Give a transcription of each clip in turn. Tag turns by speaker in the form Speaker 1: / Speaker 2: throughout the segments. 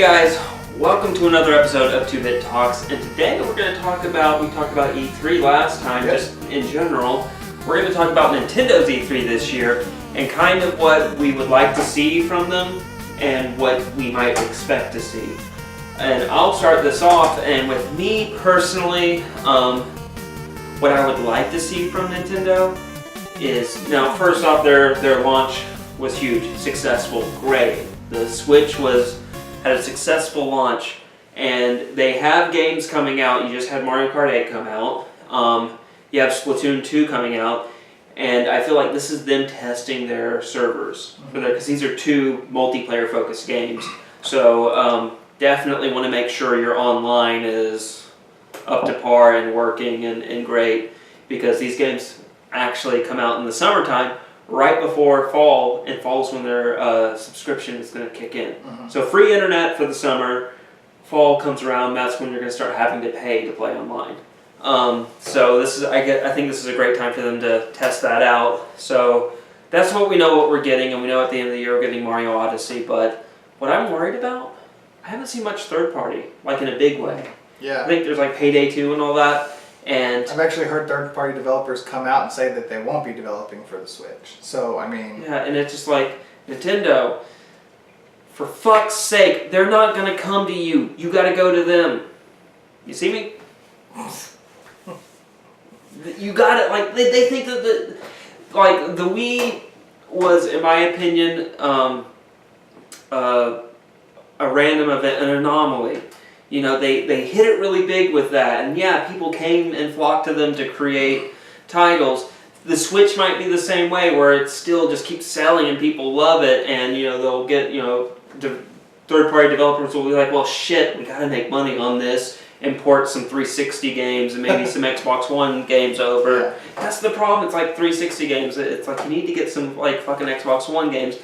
Speaker 1: guys, welcome to another episode of 2-Bit Talks, and today we talked about E3 last time, just in general. We're going to talk about Nintendo's E3 this year, and kind of what we would like to see from them, and what we might expect to see. And I'll start this off, and with me personally, what I would like to see from Nintendo is, now first off, their launch was huge, successful, great. The Switch had a successful launch, and they have games coming out. You just had Mario Kart 8 come out. You have Splatoon 2 coming out, and I feel like this is them testing their servers because these are two multiplayer-focused games. So definitely want to make sure your online is up to par and working and great, because these games actually come out in the summertime, right before fall, and fall's when their subscription is going to kick in. So free internet for the summer, fall comes around, that's when you're going to start having to pay to play online. So I think this is a great time for them to test that out. So that's what we know what we're getting, and we know at the end of the year we're getting Mario Odyssey, but what I'm worried about, I haven't seen much third party, like in a big way.
Speaker 2: Yeah.
Speaker 1: I think there's like Payday 2 and all that. And
Speaker 2: I've actually heard third-party developers come out and say that they won't be developing for the Switch. So, I mean...
Speaker 1: Yeah, and it's just like, Nintendo, for fuck's sake, they're not going to come to you. You got to go to them. You see me? You got it. Like, they think that the Wii was, in my opinion, a random event, an anomaly. You know, they hit it really big with that, and yeah, people came and flocked to them to create titles. The Switch might be the same way, where it still just keeps selling and people love it, and you know, they'll get, you know, third-party developers will be like, well shit, we gotta make money on this, and port some 360 games and maybe some Xbox One games over.
Speaker 2: Yeah.
Speaker 1: That's the problem, it's like 360 games, it's like you need to get some like fucking Xbox One games.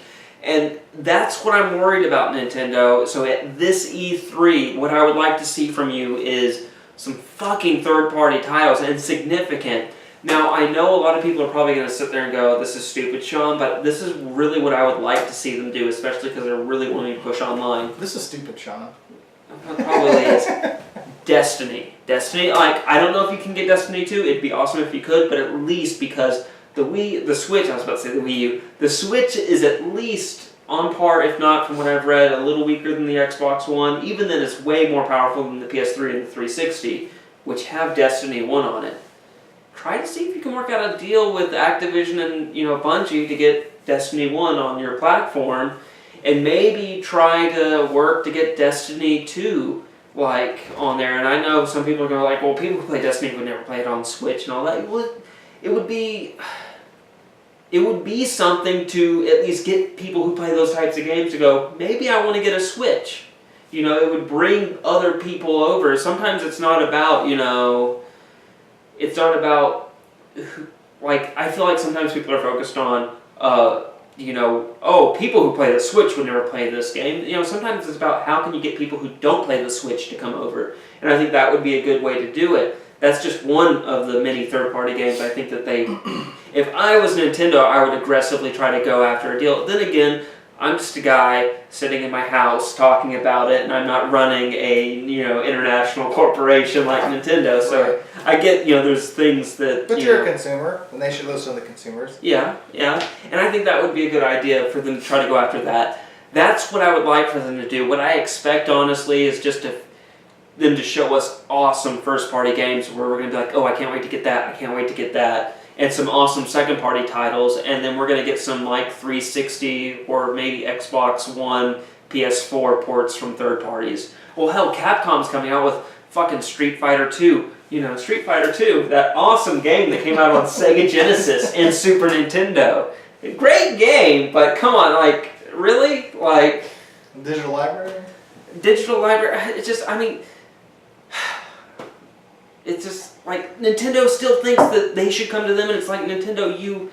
Speaker 1: And that's what I'm worried about, Nintendo. So at this E3, what I would like to see from you is some fucking third-party titles, and significant. Now, I know a lot of people are probably going to sit there and go, this is stupid, Sean, but this is really what I would like to see them do, especially because they're really wanting to push online.
Speaker 2: This is stupid, Sean.
Speaker 1: It probably is. Destiny. Destiny, like, I don't know if you can get Destiny 2. It'd be awesome if you could, but at least because... the Switch, I was about to say the Wii U, the Switch is at least on par, if not, from what I've read, a little weaker than the Xbox One. Even then, it's way more powerful than the PS3 and the 360, which have Destiny 1 on it. Try to see if you can work out a deal with Activision and, you know, Bungie to get Destiny 1 on your platform, and maybe try to work to get Destiny 2, like, on there. And I know some people are going to like, well, people who play Destiny would never play it on Switch and all that. It would be something to at least get people who play those types of games to go, maybe I want to get a Switch. You know, it would bring other people over. Sometimes it's not about, you know, it's not about, like, I feel like sometimes people are focused on, you know, oh, people who play the Switch would never play this game. You know, sometimes it's about how can you get people who don't play the Switch to come over. And I think that would be a good way to do it. That's just one of the many third-party games I think that they... If I was Nintendo, I would aggressively try to go after a deal. Then again, I'm just a guy sitting in my house talking about it, and I'm not running a, you know, international corporation like Nintendo. So I get, you know, there's things that...
Speaker 2: But you're a consumer, and they should listen to the consumers.
Speaker 1: Yeah. And I think that would be a good idea for them to try to go after that. That's what I would like for them to do. What I expect, honestly, is just them to show us awesome first-party games where we're going to be like, oh, I can't wait to get that, I can't wait to get that, and some awesome second-party titles, and then we're going to get some like 360 or maybe Xbox One, PS4 ports from third parties. Well, hell, Capcom's coming out with fucking Street Fighter 2. You know, Street Fighter 2, that awesome game that came out on Sega Genesis and Super Nintendo. A great game, but come on, like, really? Like...
Speaker 2: Digital library?
Speaker 1: Digital library, it's just, I mean... It's just, like, Nintendo still thinks that they should come to them, and it's like, Nintendo, you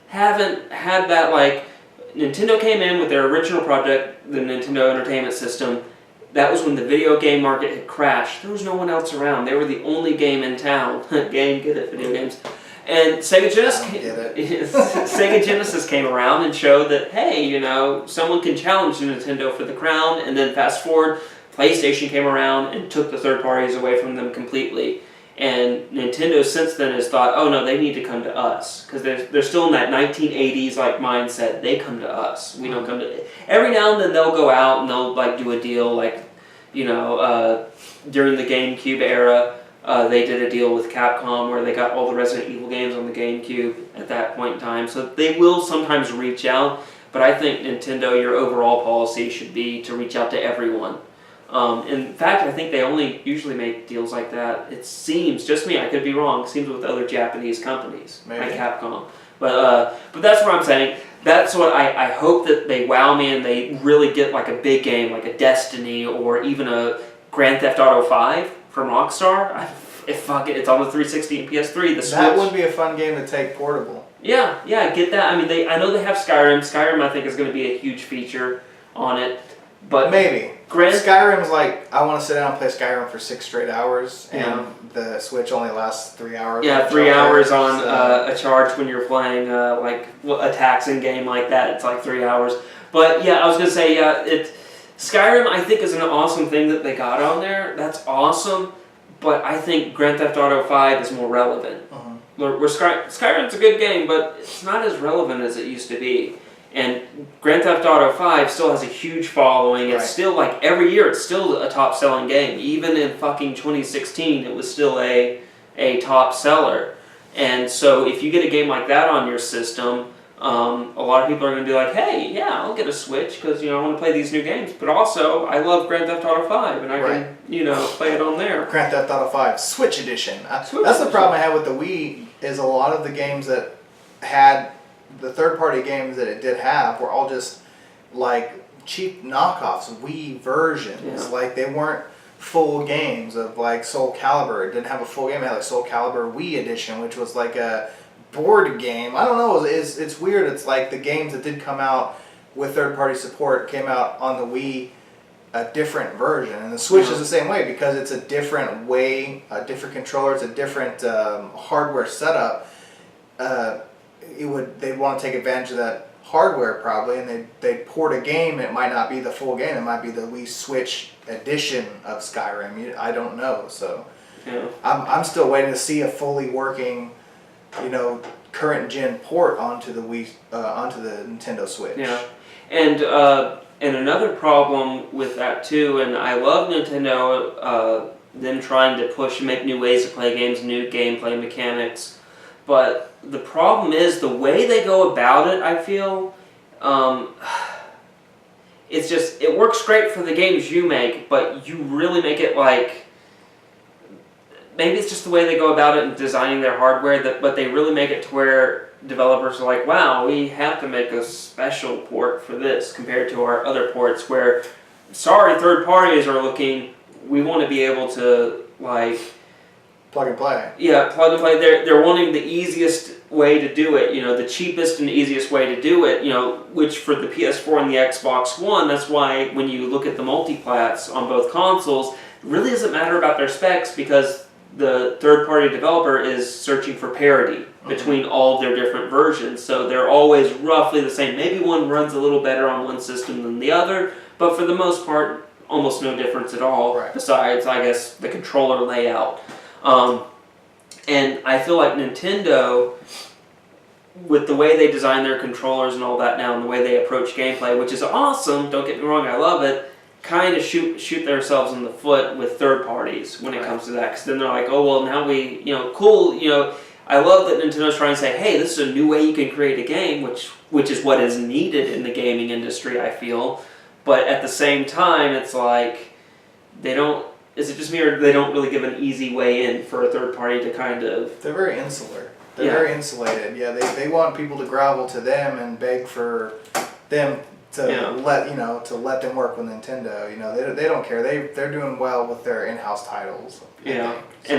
Speaker 1: haven't had that, like, Nintendo came in with their original project, the Nintendo Entertainment System. That was when the video game market had crashed. There was no one else around. They were the only game in town. Game, get it, video games. And Sega Genesis,
Speaker 2: I don't get it.
Speaker 1: Sega Genesis came around and showed that, hey, someone can challenge Nintendo for the crown, and then fast forward, PlayStation came around and took the third parties away from them completely. And Nintendo since then has thought, oh no, they need to come to us. Because they're still in that 1980s like mindset. They come to us. We don't come to... Every now and then they'll go out and they'll like do a deal like, during the GameCube era, they did a deal with Capcom where they got all the Resident Evil games on the GameCube at that point in time. So they will sometimes reach out. But I think Nintendo, your overall policy should be to reach out to everyone. In fact, I think they only usually make deals like that. It seems, just me, I could be wrong, it seems with other Japanese companies,
Speaker 2: Maybe.
Speaker 1: like Capcom. But that's what I'm saying. That's what I hope that they wow me and they really get like a big game, like a Destiny or even a Grand Theft Auto 5 from Rockstar. It's on the 360 and PS3. The Switch.
Speaker 2: That would be a fun game to take portable.
Speaker 1: Yeah, get that. I mean, I know they have Skyrim. Skyrim, I think, is going to be a huge feature on it. But
Speaker 2: maybe. Skyrim's like, I want to sit down and play Skyrim for 6 straight hours, and the Switch only lasts 3 hours.
Speaker 1: Yeah, 3 hours on a charge when you're playing a taxing game like that. It's like 3 hours. But yeah, I was going to say, Skyrim I think is an awesome thing that they got on there. That's awesome. But I think Grand Theft Auto 5 is more relevant. Where Skyrim's a good game, but it's not as relevant as it used to be. And Grand Theft Auto 5 still has a huge following. It's still like every year it's still a top selling game. Even in fucking 2016 it was still a top seller. And so if you get a game like that on your system, a lot of people are going to be like, hey, yeah, I'll get a Switch because I want to play these new games. But also I love Grand Theft Auto 5 and I can play it on there.
Speaker 2: Grand Theft Auto 5 Switch Edition. That's the problem I had with the Wii is a lot of the games that had the third-party games that it did have were all just like cheap knockoffs, Wii versions. Yeah. Like they weren't full games of like Soul Calibur. It didn't have a full game. It had like Soul Calibur Wii Edition, which was like a board game. I don't know. It's weird. It's like the games that did come out with third-party support came out on the Wii a different version, and the Switch is the same way because it's a different way, a different controller, it's a different hardware setup. They'd want to take advantage of that hardware probably, and they'd port a game. It might not be the full game. It might be the Wii Switch edition of Skyrim. I don't know. So I'm still waiting to see a fully working, current gen port onto the Wii, onto the Nintendo Switch. Yeah,
Speaker 1: and another problem with that too. And I love Nintendo them trying to push and make new ways to play games, new gameplay mechanics. But the problem is the way they go about it, I feel, it works great for the games you make, but you really make it like, maybe it's just the way they go about it and designing their hardware, but they really make it to where developers are like, wow, we have to make a special port for this compared to our other ports where, sorry, third parties are looking, we want to be able to, like...
Speaker 2: Plug and play.
Speaker 1: Yeah, plug and play. They're wanting the easiest way to do it, the cheapest and easiest way to do it, which for the PS4 and the Xbox One, that's why when you look at the multiplats on both consoles, it really doesn't matter about their specs because the third-party developer is searching for parity between all of their different versions. So they're always roughly the same. Maybe one runs a little better on one system than the other, but for the most part, almost no difference at all, besides, I guess, the controller layout. And I feel like Nintendo, with the way they design their controllers and all that now, and the way they approach gameplay, which is awesome, don't get me wrong, I love it, kind of shoot themselves in the foot with third parties when it comes to that. Because then they're like, oh, well, now we, cool, I love that Nintendo's trying to say, hey, this is a new way you can create a game, which is what is needed in the gaming industry, I feel. But at the same time, it's like, is it just me, or they don't really give an easy way in for a third party to kind of...
Speaker 2: They're very insular. They're very insulated. Yeah, they want people to grovel to them and beg for them to let them work with Nintendo. They don't care. They're doing well with their in-house titles.
Speaker 1: Yeah, so.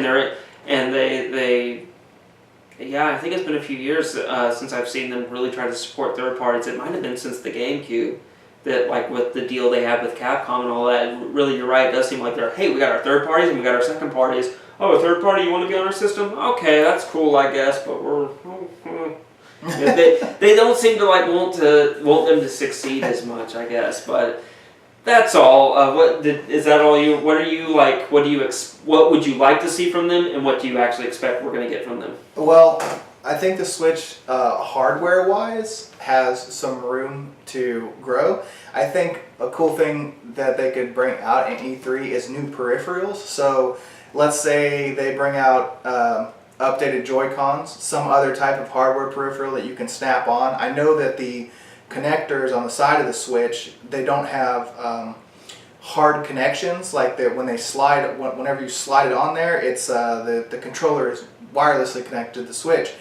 Speaker 1: I think it's been a few years since I've seen them really try to support third parties. It might have been since the GameCube. That, like, with the deal they have with Capcom and all that, really, you're right, it does seem like we got our third parties and we got our second parties. oh, a third party, you want to be on our system? Okay, that's cool, I guess, but we're... they don't seem to like want them to succeed as much, I guess, but that's all. Is that all you? What are you like? What would you like to see from them, and what do you actually expect we're going to get from them?
Speaker 2: Well, I think the Switch, hardware-wise, has some room to grow. I think a cool thing that they could bring out in E3 is new peripherals. So let's say they bring out updated Joy-Cons, some other type of hardware peripheral that you can snap on. I know that the connectors on the side of the Switch, they don't have hard connections, like when they slide, whenever you slide it on there, it's the controller is wirelessly connected to the Switch.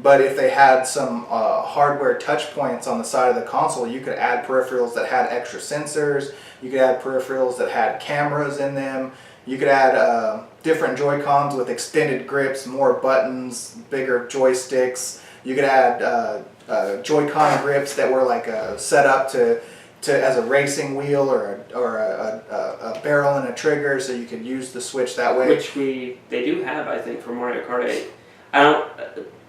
Speaker 2: But if they had some hardware touch points on the side of the console, you could add peripherals that had extra sensors, you could add peripherals that had cameras in them, you could add different Joy-Cons with extended grips, more buttons, bigger joysticks. You could add Joy-Con grips that were like set up to as a racing wheel or a barrel and a trigger, so you could use the Switch that way.
Speaker 1: Which they do have, I think, for Mario Kart 8. I don't.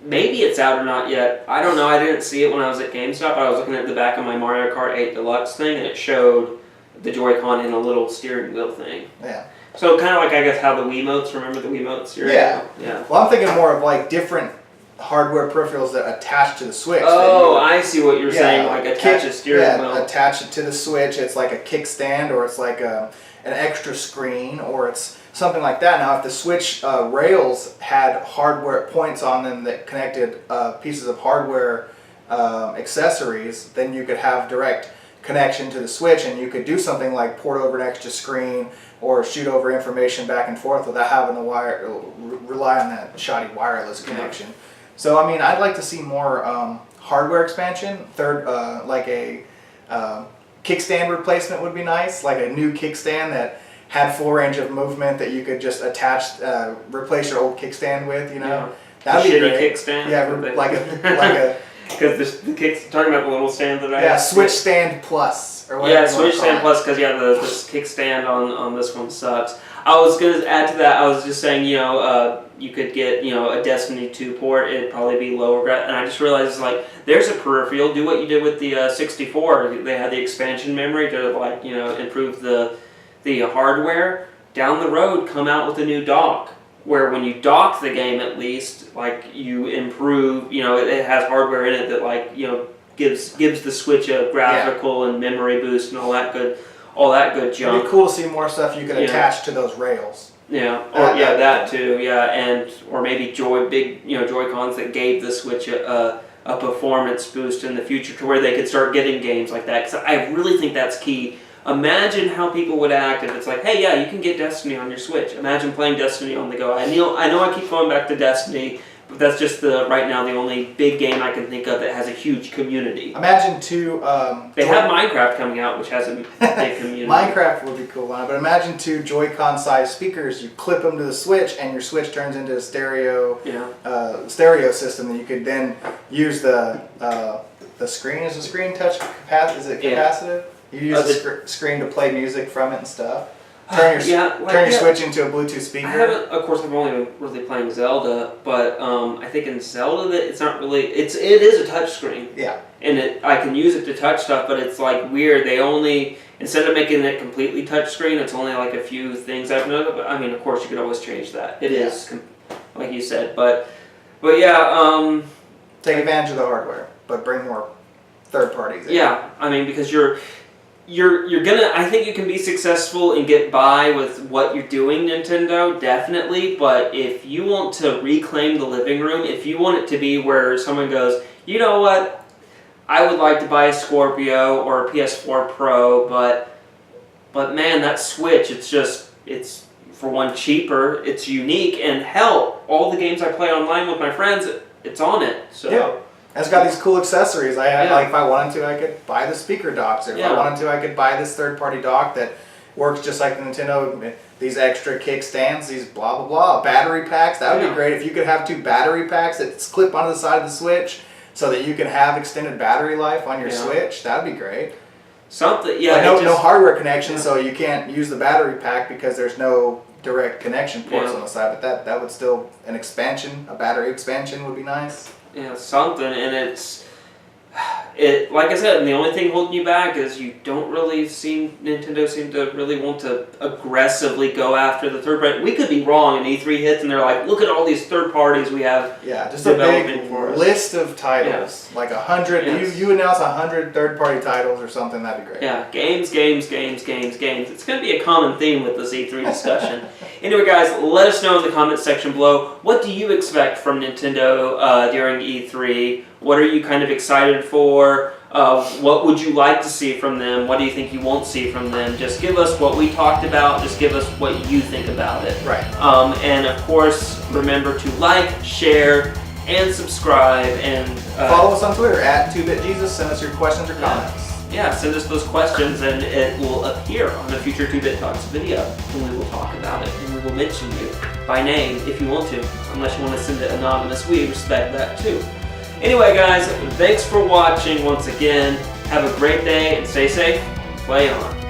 Speaker 1: Maybe it's out or not yet. I don't know. I didn't see it when I was at GameStop. I was looking at the back of my Mario Kart 8 Deluxe thing, and it showed the Joy-Con in a little steering wheel thing.
Speaker 2: Yeah.
Speaker 1: So kind of like, I guess, how the Wiimotes, remember the Wiimotes?
Speaker 2: Yeah.
Speaker 1: Yeah.
Speaker 2: Well, I'm thinking more of like different hardware peripherals that attach to the Switch.
Speaker 1: Oh, I see what you're saying, like attach a steering wheel.
Speaker 2: Attach it to the Switch. It's like a kickstand, or it's like an extra screen, or it's something like that. Now, if the Switch rails had hardware points on them that connected pieces of hardware accessories, then you could have direct connection to the Switch, and you could do something like port over an extra screen or shoot over information back and forth without having to rely on that shoddy wireless connection. Yeah. So, I mean, I'd like to see more hardware expansion. Like a kickstand replacement would be nice, like a new kickstand that had full range of movement that you could just attach, replace your old kickstand with, you know.
Speaker 1: Yeah.
Speaker 2: That'd be
Speaker 1: great.
Speaker 2: Kickstand?
Speaker 1: Yeah,
Speaker 2: like a
Speaker 1: because the talking about the little stand that I
Speaker 2: have. Switch Stand Plus or
Speaker 1: Yeah,
Speaker 2: whatever.
Speaker 1: Switch Stand Plus, because the kickstand on this one sucks. I was gonna add to that. I was just saying, you could get a Destiny 2 port. It'd probably be lower, and I just realized like there's a peripheral. Do what you did with the 64. They had the expansion memory to improve the hardware. Down the road, come out with a new dock, where when you dock the game, at least, like, you improve, it has hardware in it that gives the Switch a graphical and memory boost and all that good junk.
Speaker 2: It'd be cool to see more stuff you could attach to those rails.
Speaker 1: Yeah, that too. Yeah, or maybe Joy-Cons that gave the Switch a performance boost in the future, to where they could start getting games like that. Because I really think that's key. Imagine how people would act if it's like, hey, yeah, you can get Destiny on your Switch. Imagine playing Destiny on the go. I know I keep going back to Destiny, but that's just right now the only big game I can think of that has a huge community.
Speaker 2: Imagine
Speaker 1: they have Minecraft coming out, which has a big community.
Speaker 2: Minecraft would be cool, but imagine 2 Joy-Con-sized speakers. You clip them to the Switch, and your Switch turns into a stereo system that you could then use the screen. Is the screen touch capacitive? Is it capacitive? You use the screen to play music from it and stuff. Turn your Switch into a Bluetooth speaker.
Speaker 1: Of course, I've only been really playing Zelda, but I think in Zelda it's not really. It is a touch screen.
Speaker 2: Yeah.
Speaker 1: And I can use it to touch stuff, but it's like weird. They only, instead of making it completely touch screen, it's only like a few things I've noticed. But I mean, of course, you could always change that. It is, like you said, but yeah.
Speaker 2: Take advantage of the hardware, but bring more third parties in.
Speaker 1: Yeah, I mean, because you're gonna, I think you can be successful and get by with what you're doing, Nintendo, definitely, but if you want to reclaim the living room, if you want it to be where someone goes, you know what, I would like to buy a Scorpio or a PS4 Pro, but man, that Switch, it's for one, cheaper, it's unique, and hell, all the games I play online with my friends, it's on it, so...
Speaker 2: Yeah. And it's got these cool accessories. Like, if I wanted to, I could buy the speaker docks. Or if I wanted to, I could buy this third-party dock that works just like the Nintendo. These extra kickstands, these blah, blah, blah. Battery packs. That would be great if you could have 2 battery packs that clip onto the side of the Switch so that you can have extended battery life on your Switch. That would be great.
Speaker 1: Something,
Speaker 2: no hardware connection, so you can't use the battery pack because there's no direct connection ports
Speaker 1: Yeah.
Speaker 2: on the side, but that would still, an expansion, a battery expansion would be nice.
Speaker 1: Yeah, something, and it like I said, the only thing holding you back is you don't really Nintendo seem to really want to aggressively go after the third party. We could be wrong, and E3 hits, and they're like, look at all these third parties we have.
Speaker 2: Yeah, just a big list of titles, like 100.
Speaker 1: Yes.
Speaker 2: You announce 100 third party titles or something, that'd be great.
Speaker 1: Yeah, games. It's going to be a common theme with this E3 discussion. Anyway, guys, let us know in the comments section below, what do you expect from Nintendo during E3? What are you kind of excited for? What would you like to see from them? What do you think you won't see from them? Just give us what we talked about. Just give us what you think about it.
Speaker 2: Right.
Speaker 1: And of course, remember to like, share, and subscribe. And
Speaker 2: follow us on Twitter at 2BitJesus. Send us your questions or comments.
Speaker 1: Yeah, send us those questions, and it will appear on a future 2-Bit Talks video, and we will talk about it, and we will mention you by name if you want to, unless you want to send it anonymous. We respect that too. Anyway, guys, thanks for watching once again. Have a great day and stay safe. Play on.